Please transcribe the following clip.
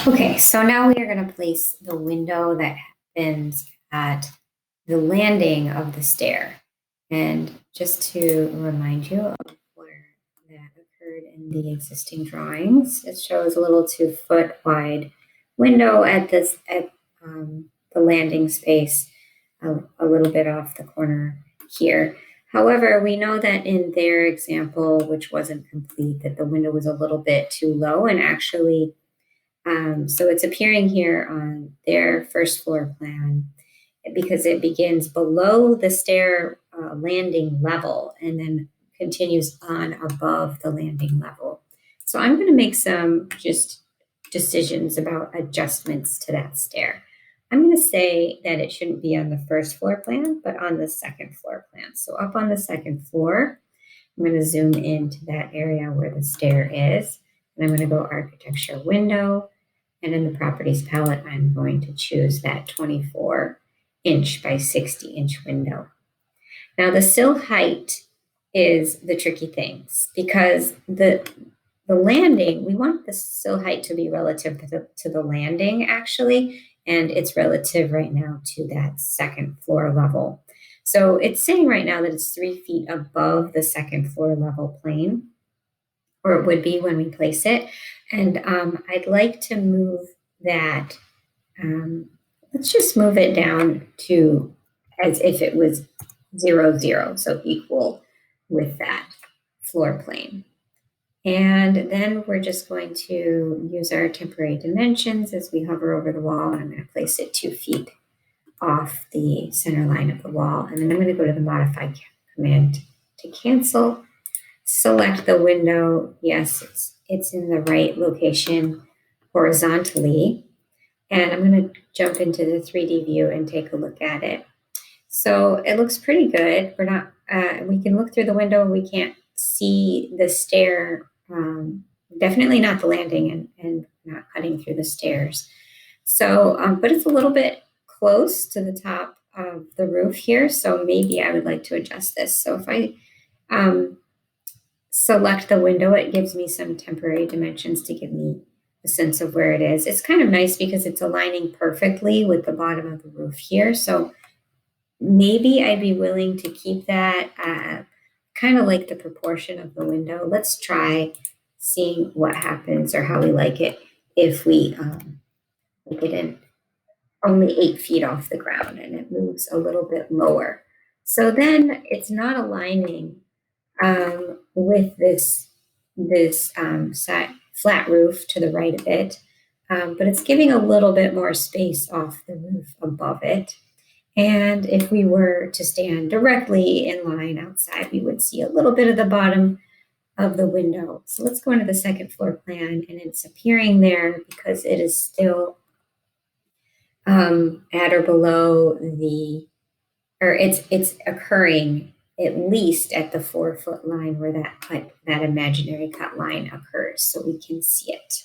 Okay, so now we are going to place the window that happens at the landing of the stair. And just to remind you of where that occurred in the existing drawings, it shows a little 2-foot wide window at the landing space, a little bit off the corner here. However, we know that in their example, which wasn't complete, that the window was a little bit too low and actually so it's appearing here on their first floor plan because it begins below the stair landing level and then continues on above the landing level. So I'm going to make some just decisions about adjustments to that stair. I'm going to say that it shouldn't be on the first floor plan, but on the second floor plan. So up on the second floor, I'm going to zoom into that area where the stair is, and I'm going to go architecture window. And in the properties palette, I'm going to choose that 24-inch by 60-inch window. Now the sill height is the tricky things because the landing, we want the sill height to be relative to the landing actually, and it's relative right now to that second floor level. So it's saying right now that it's 3 feet above the second floor level plane, or it would be when we place it. And I'd like to move that, let's just move it down to as if it was 0, 0, so equal with that floor plane. And then we're just going to use our temporary dimensions as we hover over the wall. And I'm going to place it 2 feet off the center line of the wall. And then I'm going to go to the modify command to cancel. Select the window. Yes, it's in the right location horizontally. And I'm going to jump into the 3D view and take a look at it. So it looks pretty good. We can look through the window. We can't see the stair, definitely not the landing and not cutting through the stairs. So, but it's a little bit close to the top of the roof here. So maybe I would like to adjust this. So if I select the window, it gives me some temporary dimensions to give me a sense of where it is. It's kind of nice because it's aligning perfectly with the bottom of the roof here. So maybe I'd be willing to keep that kind of like the proportion of the window. Let's try seeing what happens or how we like it if we make it in only 8 feet off the ground and it moves a little bit lower. So then it's not aligning with this flat roof to the right of it, but it's giving a little bit more space off the roof above it. And if we were to stand directly in line outside, we would see a little bit of the bottom of the window. So let's go into the second floor plan, and it's appearing there because it is still at or below it's occurring at least at the 4-foot line where that imaginary cut line occurs, so we can see it.